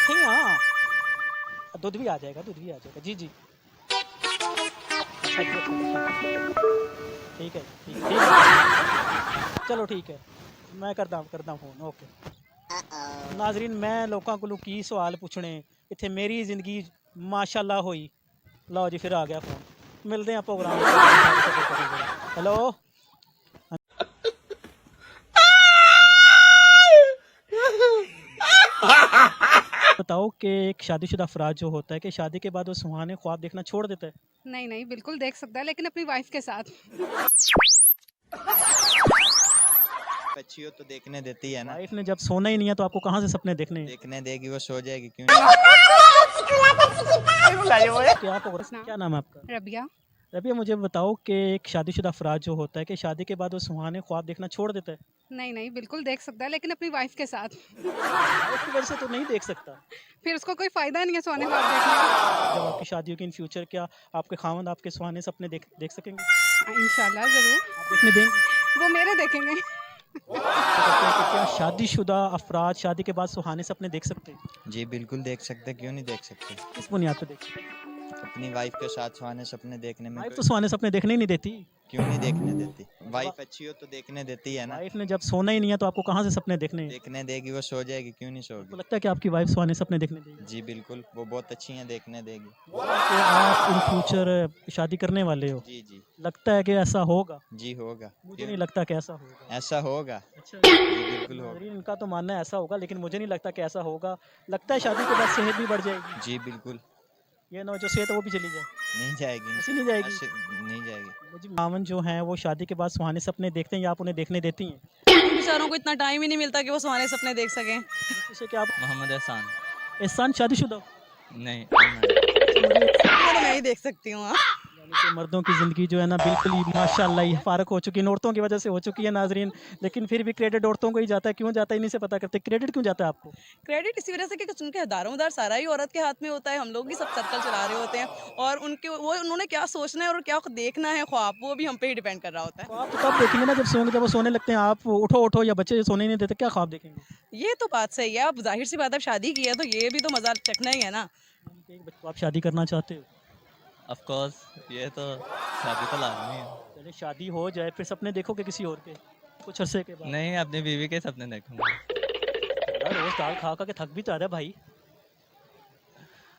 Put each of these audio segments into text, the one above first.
नहीं हाँ, दूध भी आ जाएगा, दूध भी आ जाएगा। जी, जी। अच्छा, अच्छा, अच्छा, ठीक है, ठीक है। चलो ठीक है, मैं करता हूँ फ़ोन, ओके। नाज़रीन मैं लोगों को की सवाल पूछने इत्थे मेरी ज़िंदगी माशाअल्लाह होई। लो जी फिर आ गया फ़ोन। मिलते हैं प्रोग्राम हेलो। बताओ कि एक शादीशुदा अफ़राद जो होता है कि शादी के बाद वो सुहाने ख्वाब देखना छोड़ देता है? नहीं नहीं बिल्कुल देख सकता है, लेकिन अपनी वाइफ के साथ। अच्छी हो तो देखने देती है ना। वाइफ ने जब सोना ही नहीं है तो आपको कहाँ से सपने देखने हैं? देखने देगी वो सो जाएगी क्यों क्या आप क्या नाम है आपका? रबिया। रबिया मुझे बताओ कि एक शादीशुदा अफ़राद जो होता है कि शादी के बाद वो सुहाने ख्वाब देखना छोड़ देता है? नहीं नहीं बिल्कुल देख सकता है, लेकिन अपनी वाइफ के साथ। वाइफ की वजह से तो नहीं देख सकता। फिर उसको कोई फायदा नहीं है सोने ख्वाब देखने का। जब आपकी शादी होगी इन फ्यूचर क्या आपके खामंद आपके सुहाने सपने देख सकेंगे? इंशाल्लाह जरूर। आप देखने देंगे? वो मेरे देखेंगे। तो कहते हैं कि क्या शादीशुदा अफ़राद शादी के बाद सुहाने सपने देख सकते हैं? जी बिल्कुल देख सकते, क्यों नहीं देख सकते। किस बुनियाद पर देख सकते हैं? अपनी वाइफ के साथ सुहाने सपने देखने में वाइफ तो सुहाने सपने देखने ही नहीं देती। क्यों नहीं देखने देती। वाइफ अच्छी हो तो देखने देती है ना। वाइफ ने जब सोना ही नहीं है तो आपको कहाँ से सपने देखने हैं? देखने देगी वो सो जाएगी क्यों नहीं आपको सोगी। लगता है कि आपकी वाइफ सुहाने सपने देखने देगी? जी बिल्कुल, वो बहुत अच्छी हैं, देखने देगी। कि आप इन फ्यूचर शादी करने वाले हो, जी जी लगता है कि ऐसा होगा? जी होगा। मुझे नहीं लगता कि ऐसा होगा। ऐसा होगा। अच्छा जी बिल्कुल होगा। नाज़रीन, इनका तो मानना है ऐसा होगा, लेकिन मुझे नहीं लगता कि ऐसा होगा। लगता है शादी के बाद सेहत भी बढ़ जाएगी। जी बिल्कुल ये ना हो जो सेहत है वो भी चली जाए। नहीं जाएगी। ऐसी नहीं जाएगी। ऐसे नहीं जाएगी। जी खामन जो हैं वो शादी के बाद सुहाने सपने देखते हैं या आप उन्हें देखने देती हैं? उन बेचारों को इतना टाइम ही नहीं मिलता कि वो सुहाने सपने देख सकें। जैसे कि आप मोहम्मद एहसान। एहसान शादीशुदा हो? नहीं ये तो मैं ही देख सकती हूँ। हाँ। यानी कि मर्दों की ज़िंदगी जो है ना बिल्कुल ही माशाअल्लाह ही फ़ारक हो चुकी है, औरतों की वजह से हो चुकी है नाज़रीन। लेकिन फिर भी क्रेडिट औरतों को ही जाता है, क्यों जाता है इन्हीं से पता करते हैं। क्रेडिट क्यों जाता है आपको? क्रेडिट इसी वजह से कि उनके दारोमदार सारा ही औरत के हाथ में होता है। हम लोग भी सब सर्कल चला रहे होते हैं, और उनके वो उन्होंने क्या सोचना है और क्या देखना है ख्वाब, वो भी हम पे ही डिपेंड कर रहा होता है। तो आप तो तब देखेंगे ना जब सोएंगे, जब वो सोने लगते हैं आप उठो उठो या बच्चे सोने नहीं देते, क्या ख्वाब देखेंगे? ये तो बात सही है। अब जाहिर सी बात है, शादी की है तो ये भी तो मजा चखना ही है ना। तो आप शादी करना चाहते हो? ऑफ कोर्स, ये तो शादी तो लाजमी है। पहले शादी हो जाए फिर सपने देखोगे किसी और के कुछ अरसे के बाद? नहीं, अपनी बीवी के सपने देखूंगा। यार रोज दाल खा खा के थक भी तो आ रहा है भाई।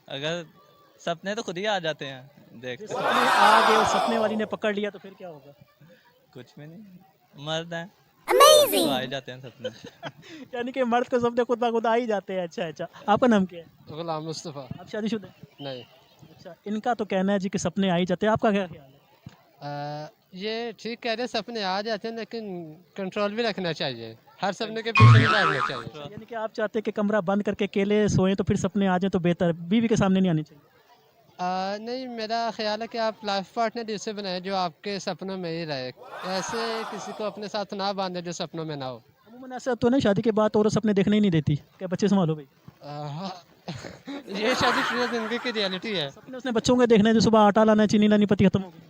अगर सपने तो खुद ही आ जाते हैं, देख फिर सपने आ गए और सपने वाली ने पकड़ लिया तो फिर क्या होगा? कुछ भी नहीं, मर्द हैं तो आ ही जाते हैं सपने। यानी कि मर्द को सपने खुद ब खुद आ ही जाते हैं। अच्छा अच्छा, आपका नाम क्या है? गुलाम मुस्तफ़ा। आप शादीशुदा हैं? नहीं, अच्छा, इनका तो कहना है जी कि सपने आ ही जाते हैं, आपका क्या ख्याल है? ये ठीक कह रहे, सपने आ जाते हैं लेकिन कंट्रोल भी रखना चाहिए, हर सपने के पीछे नहीं भागना चाहिए। यानी कि आप चाहते हैं कि कमरा बंद करके अकेले सोएं तो फिर सपने आ जाए तो बेहतर है, बीवी के सामने नहीं आनी चाहिए? नहीं, मेरा ख्याल है कि आप लाइफ पार्टनर जिससे बनाए जो आपके सपनों में ही रहे, ऐसे किसी को अपने साथ ना बांधे जो सपनों में ना हो। अमूमन ऐसा तो नहीं शादी के बाद औरत सपने देखने ही नहीं देती, क्या बच्चे संभालो भाई? हाँ, ये शादीशुदा जिंदगी की रियलिटी है। सपने उसने बच्चों के देखने हैं, जो सुबह आटा लाना है, चीनी लानी, पति खत्म हो गई।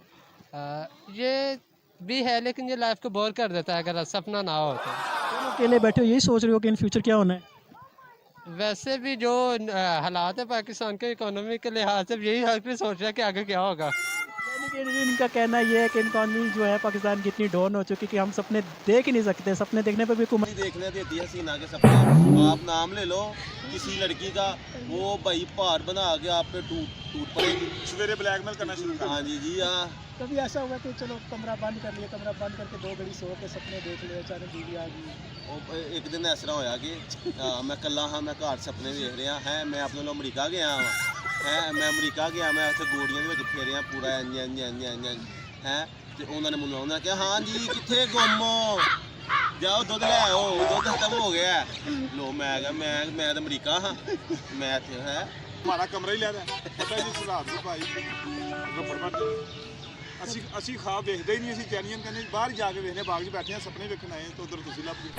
ये भी है लेकिन ये लाइफ को बोर कर देता है अगर सपना ना हो तो। तुम अकेले बैठे हो यही सोच रहे हो कि इन फ्यूचर क्या होना है? वैसे भी जो हालात है पाकिस्तान के इकोनॉमी के लिहाज से यही हर कोई सोच रहा है कि आगे क्या होगा। यानी कि इनका कहना ये है कि इकॉनमी जो है पाकिस्तान की इतनी डाउन हो चुकी कि हम सपने देख ही नहीं सकते, सपने देखने पर भी हुकूमत देखने देती है सीना के सपने। आप नाम ले लो किसी लड़की का, वो भाई भार बना के आप पे टूट पड़ेगी, सवेरे ब्लैकमेल करना शुरू कर। हाँ जी जी हाँ। कभी ऐसा हुआ कि चलो कमरा बंद कर लिया, कमरा बंद करके 2 घड़ी सो के सपने देख लिए, अचानक बीवी आ गई? एक दिन ऐसा होया कि मैं कला हाँ, मैं घर सपने देख रहा है, मैं अपने लोग अमरीका गया हाँ है, मैं अमरीका गया, मैं उत्थे गोड़ियां में फेरिया पूरा इंज इंज इंज इंज है। तो उन्होंने मुझे उन्होंने कहा हाँ जी कितने गुम हो, जाओ दुध ले आओ, दुध खत्म हो गया। लो मैं कहा मैं तो अमरीका हाँ, मैं इत्थे है हमारा कमरा ही लेना पता जी सलाद से भाई रफड़ बन ਅਸੀਂ ਖਾਬ ਵੇਖਦੇ ਹੀ ਨਹੀਂ, ਅਸੀਂ ਜੈਨੀਅਨ ਕਹਿੰਦੇ ਬਾਹਰ ਜਾ ਕੇ ਵੇਖਦੇ ਬਾਗ 'ਚ ਬੈਠੇ ਆ, ਸਪਨੇ ਵੇਖਣ ਆਏ ਤਾਂ ਉਧਰ ਤੁਸੀਂ ਲੱਭ ਗਏ।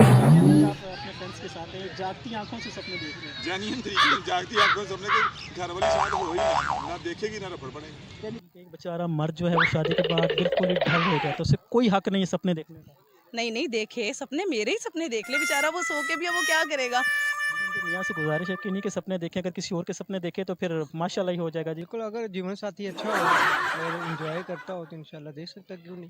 आप अपने फ्रेंड्स के साथ जागती आंखों से सपने देख रहे हैं? जैनियन तरीके से जागती आंखों सपने के घर वाली शायद हो ही ना देखेगी ना रफड़ पड़ेगी। यानी कि एक बेचारा मर्द जो है वो शादी के बाद बिल्कुल ही ढल हो गया, तो उसे कोई हक नहीं है सपने देखने का। नहीं नहीं देखे सपने, मेरे ही सपने देख ले बेचारा, वो सो के भी अब वो क्या करेगा। यहाँ से गुजारिश है कि इन्हीं के सपने देखें, अगर किसी और के सपने देखें तो फिर माशाल्लाह ही हो जाएगा जी। बिल्कुल, अगर जीवन साथी अच्छा हो और एंजॉय करता हो तो इंशाल्लाह दे सकता है, क्यों नहीं।